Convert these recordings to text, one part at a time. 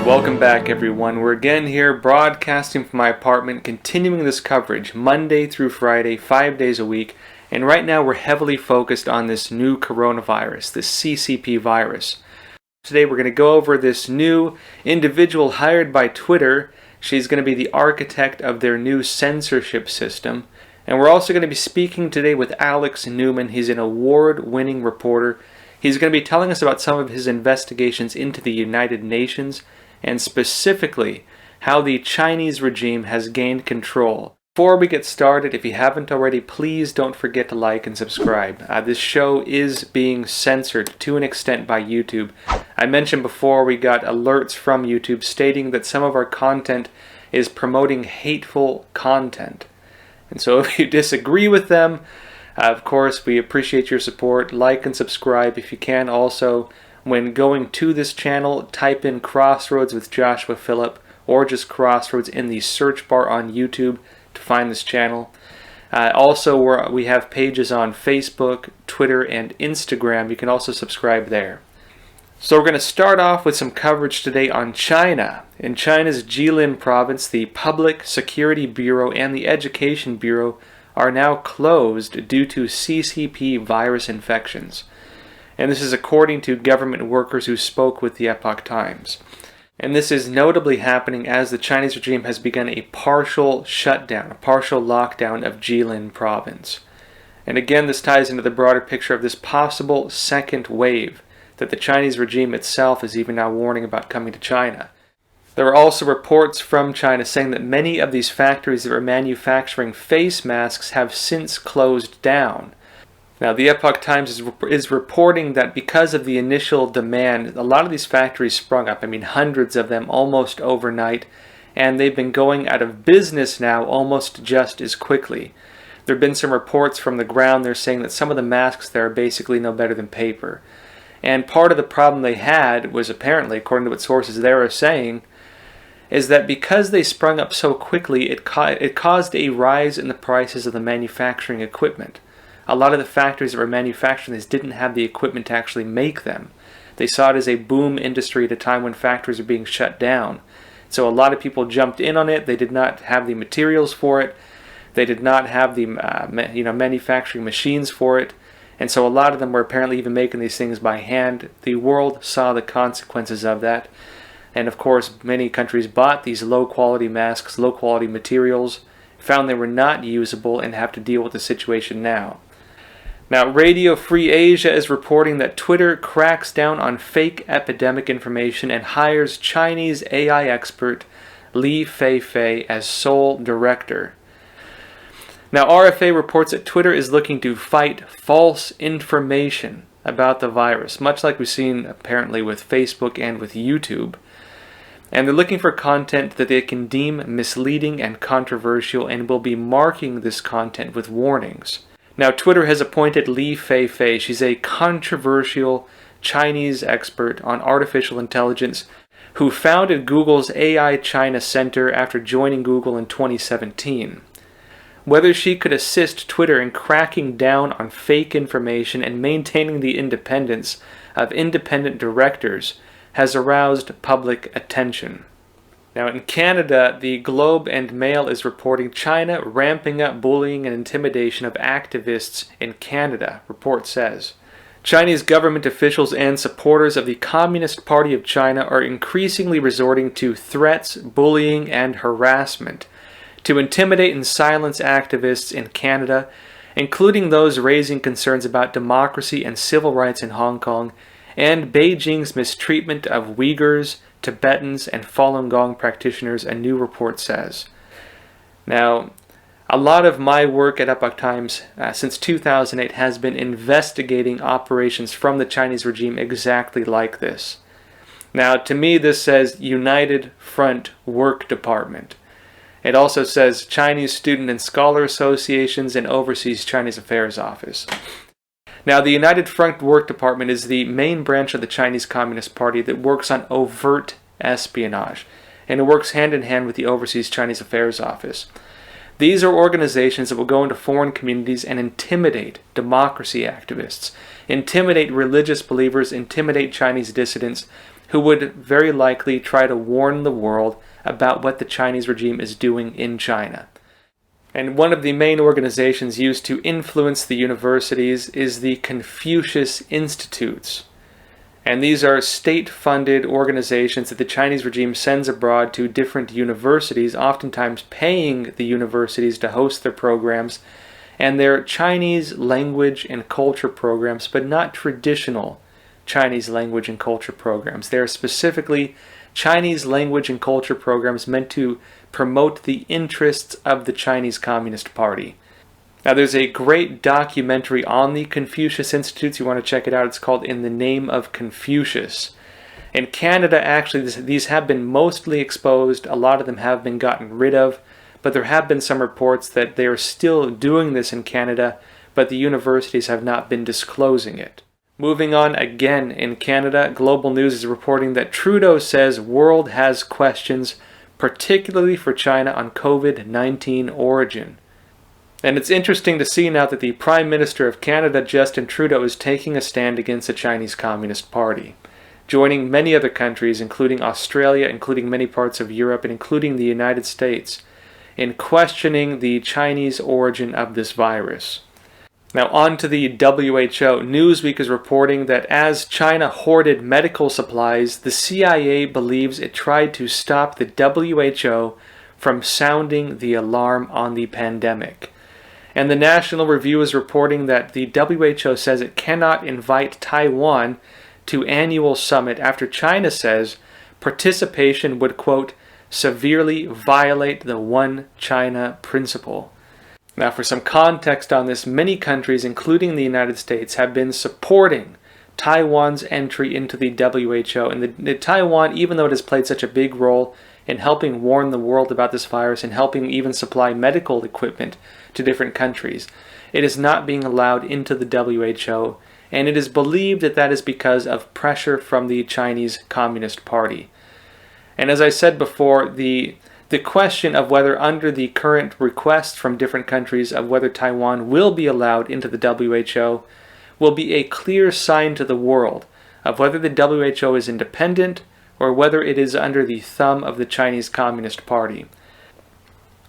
Welcome back everyone. We're again here broadcasting from my apartment, continuing this coverage Monday through Friday, 5 days a week. And right now we're heavily focused on this new coronavirus, this CCP virus. Today we're going to go over this new individual hired by Twitter. She's going to be the architect of their new censorship system. And we're also going to be speaking today with Alex Newmann. He's an award-winning reporter. He's going to be telling us about some of his investigations into the United Nations, and specifically how the Chinese regime has gained control. Before we get started, if you haven't already, please don't forget to like and subscribe. This show is being censored to an extent by YouTube. I mentioned before we got alerts from YouTube stating that some of our content is promoting hateful content. And so if you disagree with them, of course, we appreciate your support. Like and subscribe if you can. Also, when going to this channel, type in Crossroads with Joshua Phillip or just Crossroads in the search bar on YouTube to find this channel. Also, we have pages on Facebook, Twitter, and Instagram. You can also subscribe there. So we're going to start off with some coverage today on China. In China's Jilin province, the Public Security Bureau and the Education Bureau are now closed due to CCP virus infections. And this is according to government workers who spoke with the Epoch Times. And this is notably happening as the Chinese regime has begun a partial shutdown, a partial lockdown of Jilin province. And again, this ties into the broader picture of this possible second wave that the Chinese regime itself is even now warning about coming to China. There are also reports from China saying that many of these factories that are manufacturing face masks have since closed down. Now, the Epoch Times is reporting that because of the initial demand, a lot of these factories sprung up. I mean, hundreds of them almost overnight, and they've been going out of business now almost just as quickly. There have been some reports from the ground. They're saying that some of the masks there are basically no better than paper. And part of the problem they had was apparently, according to what sources there are saying, is that because they sprung up so quickly, it caused a rise in the prices of the manufacturing equipment. A lot of the factories that were manufacturing this didn't have the equipment to actually make them. They saw it as a boom industry at a time when factories were being shut down. So a lot of people jumped in on it. They did not have the materials for it. They did not have the manufacturing machines for it. And so a lot of them were apparently even making these things by hand. The world saw the consequences of that. And of course, many countries bought these low-quality masks, low-quality materials, found they were not usable, and have to deal with the situation now. Now, Radio Free Asia is reporting that Twitter cracks down on fake epidemic information and hires Chinese AI expert Li Feifei as sole director. Now, RFA reports that Twitter is looking to fight false information about the virus, much like we've seen apparently with Facebook and with YouTube. And they're looking for content that they can deem misleading and controversial, and will be marking this content with warnings. Now, Twitter has appointed Li Feifei. She's a controversial Chinese expert on artificial intelligence who founded Google's AI China Center after joining Google in 2017. Whether she could assist Twitter in cracking down on fake information and maintaining the independence of independent directors has aroused public attention. Now, in Canada, the Globe and Mail is reporting China ramping up bullying and intimidation of activists in Canada, report says. Chinese government officials and supporters of the Communist Party of China are increasingly resorting to threats, bullying, and harassment to intimidate and silence activists in Canada, including those raising concerns about democracy and civil rights in Hong Kong, and Beijing's mistreatment of Uyghurs, Tibetans, and Falun Gong practitioners, a new report says. Now, a lot of my work at Epoch Times since 2008 has been investigating operations from the Chinese regime exactly like this. Now, to me, this says United Front Work Department. It also says Chinese Student and Scholar Associations and Overseas Chinese Affairs Office. Now, the United Front Work Department is the main branch of the Chinese Communist Party that works on overt espionage, and it works hand in hand with the Overseas Chinese Affairs Office. These are organizations that will go into foreign communities and intimidate democracy activists, intimidate religious believers, intimidate Chinese dissidents, who would very likely try to warn the world about what the Chinese regime is doing in China. And one of the main organizations used to influence the universities is the Confucius Institutes. And these are state-funded organizations that the Chinese regime sends abroad to different universities, oftentimes paying the universities to host their programs. And they're Chinese language and culture programs, but not traditional Chinese language and culture programs. They are specifically Chinese language and culture programs meant to promote the interests of the Chinese Communist Party. Now, there's a great documentary on the Confucius Institutes. You want to check it out. It's called In the Name of Confucius. In Canada, actually, these have been mostly exposed. A lot of them have been gotten rid of, but there have been some reports that they are still doing this in Canada, but the universities have not been disclosing it. Moving on again in Canada, Global News is reporting that Trudeau says world has questions, particularly for China, on COVID-19 origin. And it's interesting to see now that the Prime Minister of Canada, Justin Trudeau, is taking a stand against the Chinese Communist Party, joining many other countries, including Australia, including many parts of Europe, and including the United States, in questioning the Chinese origin of this virus. Now on to the WHO. Newsweek is reporting that as China hoarded medical supplies, the CIA believes it tried to stop the WHO from sounding the alarm on the pandemic. And the National Review is reporting that the WHO says it cannot invite Taiwan to annual summit after China says participation would, quote, severely violate the One China principle. Now, for some context on this, many countries, including the United States, have been supporting Taiwan's entry into the WHO. And the Taiwan, even though it has played such a big role in helping warn the world about this virus and helping even supply medical equipment to different countries, it is not being allowed into the WHO. And it is believed that that is because of pressure from the Chinese Communist Party. And as I said before, the question of whether under the current request from different countries of whether Taiwan will be allowed into the WHO will be a clear sign to the world of whether the WHO is independent or whether it is under the thumb of the Chinese Communist Party.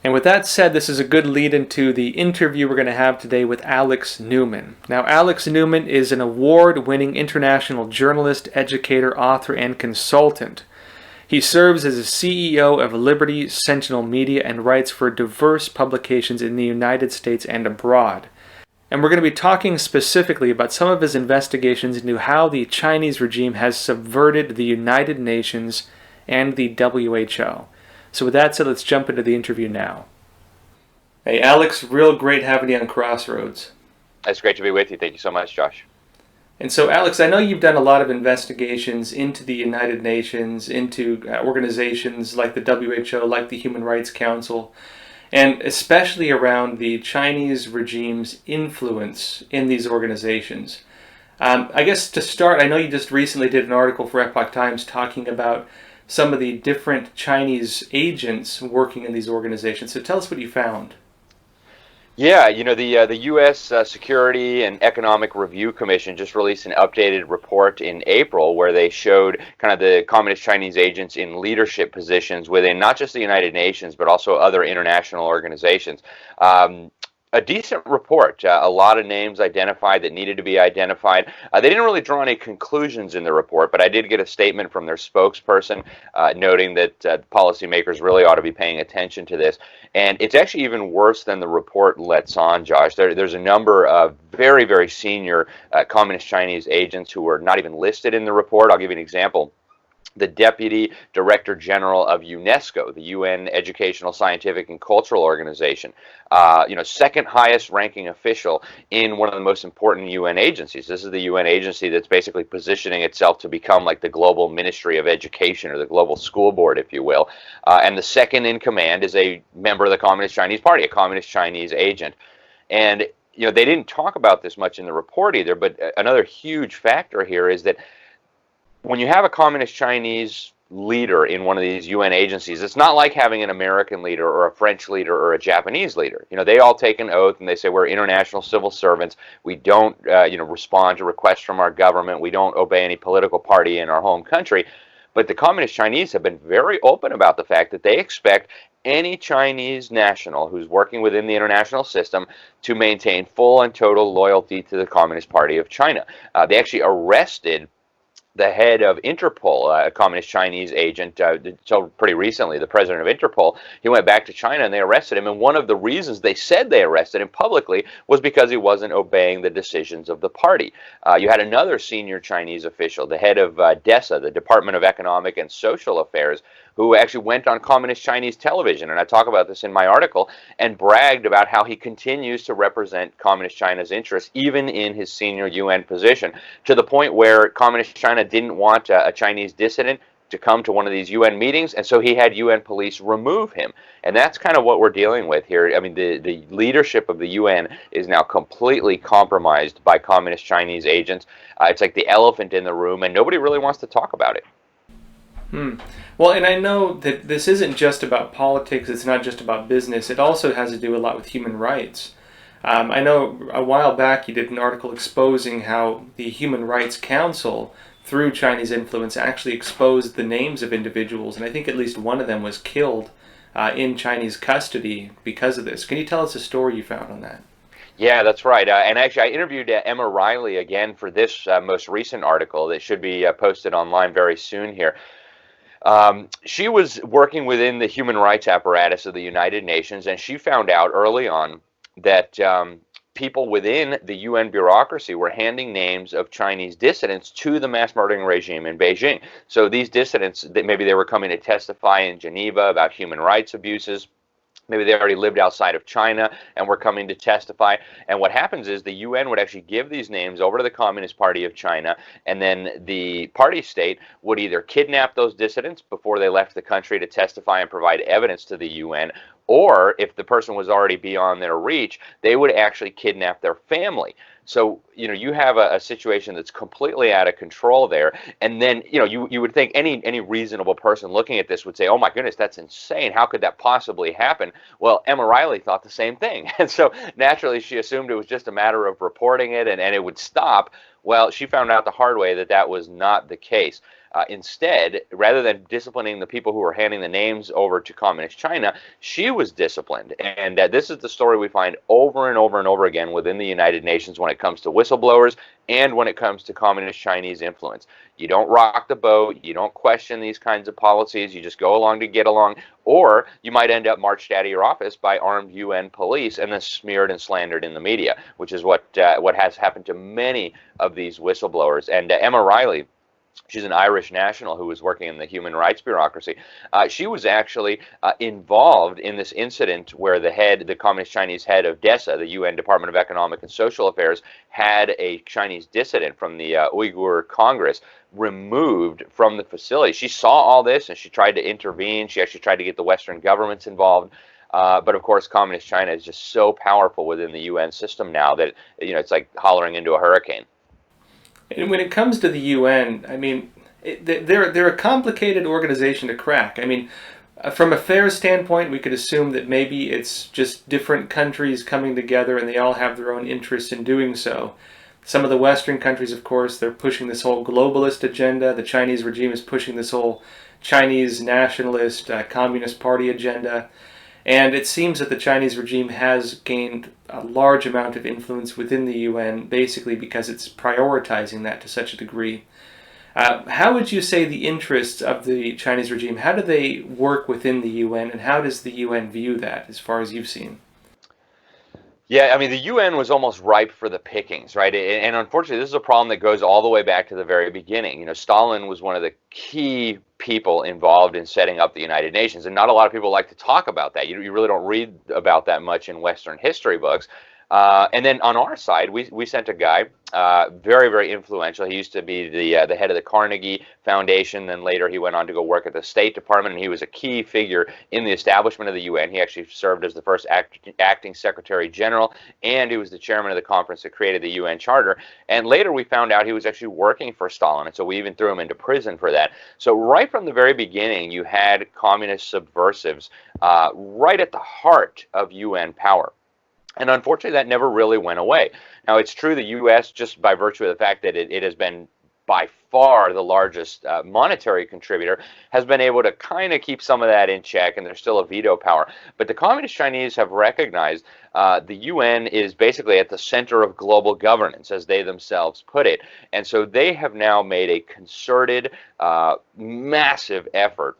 And with that said, this is a good lead into the interview we're going to have today with Alex Newmann. Now, Alex Newmann is an award-winning international journalist, educator, author, and consultant. He serves as a CEO of Liberty Sentinel Media and writes for diverse publications in the United States and abroad. And we're going to be talking specifically about some of his investigations into how the Chinese regime has subverted the United Nations and the WHO. So with that said, let's jump into the interview now. Hey Alex, real great having you on Crossroads. It's great to be with you. Thank you so much, Josh. And so, Alex, I know you've done a lot of investigations into the United Nations, into organizations like the WHO, like the Human Rights Council, and especially around the Chinese regime's influence in these organizations. I guess to start, I know you just recently did an article for Epoch Times talking about some of the different Chinese agents working in these organizations. So tell us what you found. Yeah, the U.S. Security and Economic Review Commission just released an updated report in April where they showed kind of the Communist Chinese agents in leadership positions within not just the United Nations, but also other international organizations. A decent report, a lot of names identified that needed to be identified. They didn't really draw any conclusions in the report, but I did get a statement from their spokesperson noting that policymakers really ought to be paying attention to this. And it's actually even worse than the report lets on, Josh. There's a number of very, very senior Communist Chinese agents who were not even listed in the report. I'll give you an example. The Deputy Director General of UNESCO, the UN Educational, Scientific, and Cultural Organization, second highest ranking official in one of the most important UN agencies. This is the UN agency that's basically positioning itself to become like the global Ministry of Education or the global school board, if you will. And the second in command is a member of the Communist Chinese Party, a Communist Chinese agent. And, they didn't talk about this much in the report either, but another huge factor here is that when you have a Communist Chinese leader in one of these UN agencies, it's not like having an American leader or a French leader or a Japanese leader. They all take an oath and they say we're international civil servants. We don't, respond to requests from our government. We don't obey any political party in our home country. But the Communist Chinese have been very open about the fact that they expect any Chinese national who's working within the international system to maintain full and total loyalty to the Communist Party of China. They actually arrested the head of Interpol, a communist Chinese agent, until pretty recently, the president of Interpol. He went back to China and they arrested him. And one of the reasons they said they arrested him publicly was because he wasn't obeying the decisions of the party. You had another senior Chinese official, the head of DESA, the Department of Economic and Social Affairs, who actually went on communist Chinese television, and I talk about this in my article, and bragged about how he continues to represent communist China's interests, even in his senior UN position, to the point where communist China didn't want a Chinese dissident to come to one of these UN meetings, and so he had UN police remove him. And that's kind of what we're dealing with here. I mean, the leadership of the UN is now completely compromised by communist Chinese agents. It's like the elephant in the room, and nobody really wants to talk about it. Well, and I know that this isn't just about politics, it's not just about business, it also has to do a lot with human rights. I know a while back you did an article exposing how the Human Rights Council, through Chinese influence, actually exposed the names of individuals, and I think at least one of them was killed in Chinese custody because of this. Can you tell us a story you found on that? Yeah, that's right. And actually, I interviewed Emma Riley again for this most recent article that should be posted online very soon here. She was working within the human rights apparatus of the United Nations, and she found out early on that people within the UN bureaucracy were handing names of Chinese dissidents to the mass murdering regime in Beijing. So these dissidents, that maybe they were coming to testify in Geneva about human rights abuses. Maybe they already lived outside of China and were coming to testify. And what happens is the UN would actually give these names over to the Communist Party of China, and then the party state would either kidnap those dissidents before they left the country to testify and provide evidence to the UN, or if the person was already beyond their reach, they would actually kidnap their family. So, you have a situation that's completely out of control there. And then, you would think any reasonable person looking at this would say, oh my goodness, that's insane. How could that possibly happen? Well, Emma Riley thought the same thing. And so naturally, she assumed it was just a matter of reporting it and it would stop. Well, she found out the hard way that that was not the case. Instead, rather than disciplining the people who were handing the names over to Communist China, she was disciplined. And this is the story we find over and over and over again within the United Nations when it comes to whistleblowers and when it comes to Communist Chinese influence. You don't rock the boat, you don't question these kinds of policies, you just go along to get along, or you might end up marched out of your office by armed UN police and then smeared and slandered in the media, which is what has happened to many of these whistleblowers. And Emma Riley, she's an Irish national who was working in the human rights bureaucracy. She was actually involved in this incident where the Communist Chinese head of DESA, the UN Department of Economic and Social Affairs, had a Chinese dissident from the Uyghur Congress removed from the facility. She saw all this and she tried to intervene. She actually tried to get the Western governments involved. But of course, Communist China is just so powerful within the UN system now that it's like hollering into a hurricane. And when it comes to the UN, I mean, they're a complicated organization to crack. I mean, from a fair standpoint, we could assume that maybe it's just different countries coming together and they all have their own interests in doing so. Some of the Western countries, of course, they're pushing this whole globalist agenda. The Chinese regime is pushing this whole Chinese nationalist Communist Party agenda. And it seems that the Chinese regime has gained a large amount of influence within the UN, basically because it's prioritizing that to such a degree. How would you say the interests of the Chinese regime, how do they work within the UN, and how does the UN view that, as far as you've seen? Yeah, I mean, the UN was almost ripe for the pickings, right? And unfortunately, this is a problem that goes all the way back to the very beginning. Stalin was one of the key people involved in setting up the United Nations, and not a lot of people like to talk about that. You really don't read about that much in Western history books. And then on our side, we sent a guy, very, very influential. He used to be the head of the Carnegie Foundation, then later he went on to go work at the State Department, and he was a key figure in the establishment of the UN. He actually served as the first acting Secretary General, and he was the chairman of the conference that created the UN Charter. And later we found out he was actually working for Stalin, and so we even threw him into prison for that. So right from the very beginning, you had communist subversives right at the heart of UN power. And unfortunately, that never really went away. Now, it's true the U.S., just by virtue of the fact that it has been by far the largest monetary contributor, has been able to kind of keep some of that in check, and there's still a veto power. But the Communist Chinese have recognized the UN is basically at the center of global governance, as they themselves put it. And so they have now made a concerted, massive effort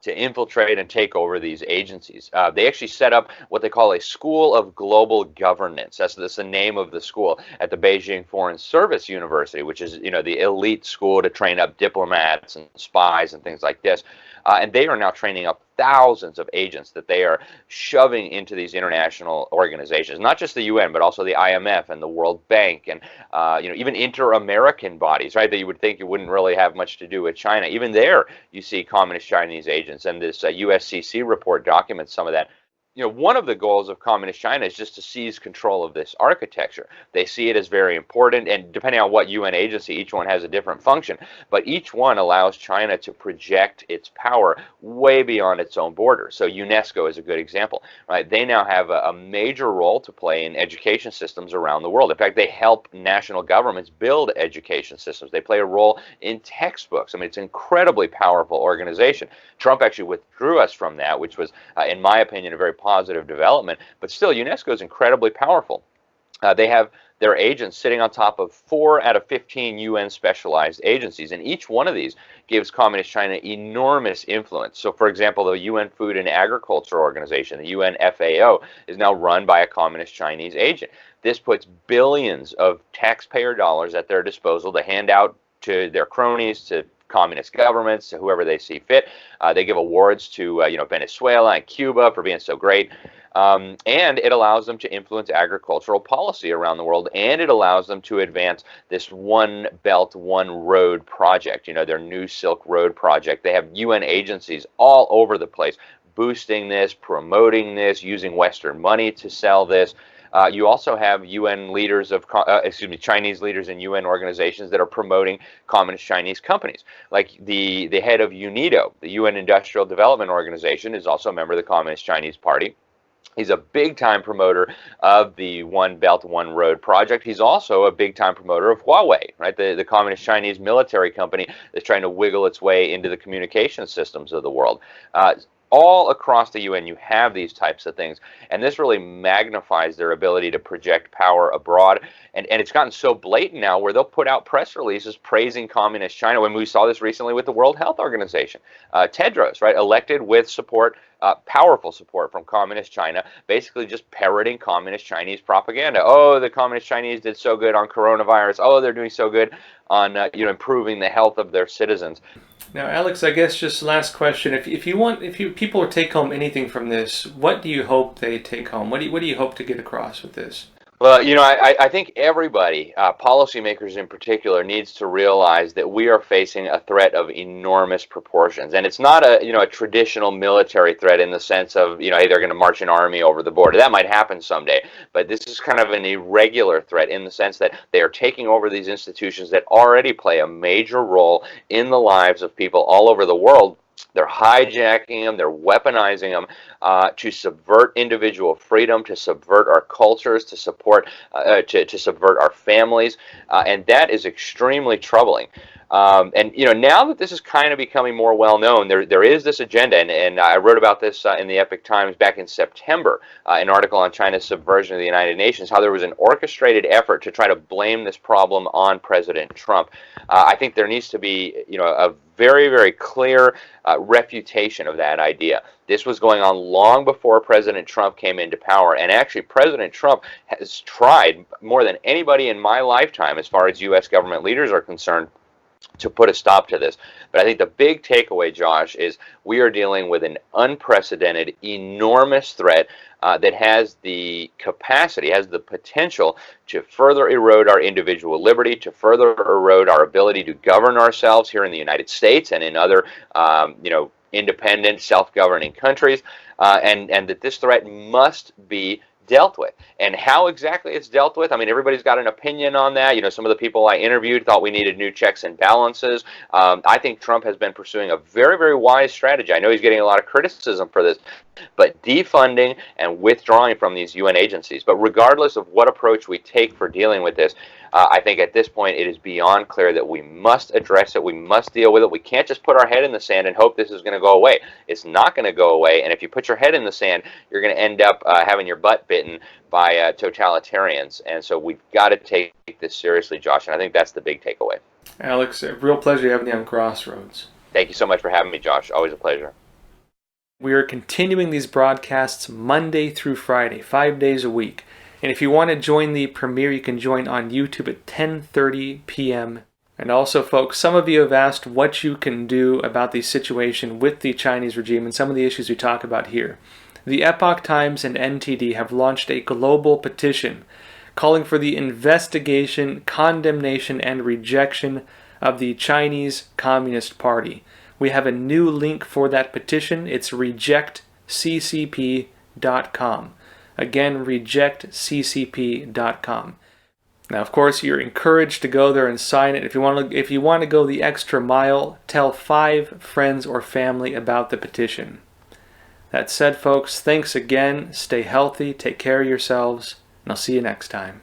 to infiltrate and take over these agencies. They actually set up what they call a School of Global Governance. That's the name of the school at the Beijing Foreign Service University, which is, the elite school to train up diplomats and spies and things like this. And they are now training up thousands of agents that they are shoving into these international organizations, not just the UN, but also the IMF and the World Bank, and even inter-American bodies, right? That you would think you wouldn't really have much to do with China. Even there, you see communist Chinese agents, and this USCC report documents some of that. One of the goals of communist China is just to seize control of this architecture. They see it as very important, and depending on what UN agency, each one has a different function, but each one allows China to project its power way beyond its own borders. So UNESCO is a good example, right? They now have a major role to play in education systems around the world. In fact, they help national governments build education systems. They play a role in textbooks. I mean, it's an incredibly powerful organization. Trump actually withdrew us from that, which was, in my opinion, a very positive development, but still UNESCO is incredibly powerful. They have their agents sitting on top of 4 out of 15 UN specialized agencies, and each one of these gives Communist China enormous influence. So for example, the UN Food and Agriculture Organization, the UN FAO, is now run by a Communist Chinese agent. This puts billions of taxpayer dollars at their disposal to hand out to their cronies, to communist governments, to whoever they see fit. They give awards to Venezuela and Cuba for being so great. And it allows them to influence agricultural policy around the world, and it allows them to advance this One Belt, One Road project, their New Silk Road project. They have UN agencies all over the place boosting this, promoting this, using Western money to sell this. You also have UN leaders of, Chinese leaders in UN organizations that are promoting communist Chinese companies. Like the head of UNIDO, the UN Industrial Development Organization, is also a member of the Communist Chinese Party. He's a big-time promoter of the One Belt, One Road project. He's also a big-time promoter of Huawei, right? The Communist Chinese military company that's trying to wiggle its way into the communication systems of the world. All across the UN, you have these types of things, and this really magnifies their ability to project power abroad. And it's gotten so blatant now where they'll put out press releases praising communist China. When we saw this recently with the World Health Organization, Tedros, right, elected with support, powerful support from communist China, basically just parroting communist Chinese propaganda. Oh, the communist Chinese did so good on coronavirus. Oh, they're doing so good on improving the health of their citizens. Now, Alex, I guess just last question: if people take home anything from this, what do you hope they take home? What do you hope to get across with this? Well, I think everybody, policymakers in particular, needs to realize that we are facing a threat of enormous proportions, and it's not a traditional military threat in the sense of hey, they're going to march an army over the border. That might happen someday, but this is kind of an irregular threat in the sense that they are taking over these institutions that already play a major role in the lives of people all over the world. They're hijacking them, they're weaponizing them to subvert individual freedom, to subvert our cultures, to subvert our families, and that is extremely troubling. And now that this is kind of becoming more well known, there is this agenda, and I wrote about this in the Epoch Times back in September, an article on China's subversion of the United Nations, how there was an orchestrated effort to try to blame this problem on President Trump. I think there needs to be a very, very clear refutation of that idea. This was going on long before President Trump came into power, and actually President Trump has tried more than anybody in my lifetime, as far as U.S. government leaders are concerned, to put a stop to this. But I think the big takeaway, Josh, is we are dealing with an unprecedented, enormous threat that has the capacity, has the potential to further erode our individual liberty, to further erode our ability to govern ourselves here in the United States and in other, independent, self-governing countries, and that this threat must be dealt with. And how exactly it's dealt with, I mean, everybody's got an opinion on that. You know, some of the people I interviewed thought we needed new checks and balances. I think Trump has been pursuing a very, very wise strategy. I know he's getting a lot of criticism for this, but defunding and withdrawing from these UN agencies. But regardless of what approach we take for dealing with this, I think at this point it is beyond clear that we must address it. We must deal with it. We can't just put our head in the sand and hope this is going to go away. It's not going to go away. And if you put your head in the sand, you're going to end up having your butt bitten by totalitarians. And so we've got to take this seriously, Josh. And I think that's the big takeaway. Alex, a real pleasure having you on Crossroads. Thank you so much for having me, Josh. Always a pleasure. We are continuing these broadcasts Monday through Friday, 5 days a week. And if you want to join the premiere, you can join on YouTube at 10:30 p.m. And also, folks, some of you have asked what you can do about the situation with the Chinese regime and some of the issues we talk about here. The Epoch Times and NTD have launched a global petition calling for the investigation, condemnation, and rejection of the Chinese Communist Party. We have a new link for that petition. It's rejectccp.com. Again, rejectccp.com. Now, of course, you're encouraged to go there and sign it. If you want to go the extra mile, tell 5 friends or family about the petition. That said, folks, thanks again. Stay healthy, take care of yourselves, and I'll see you next time.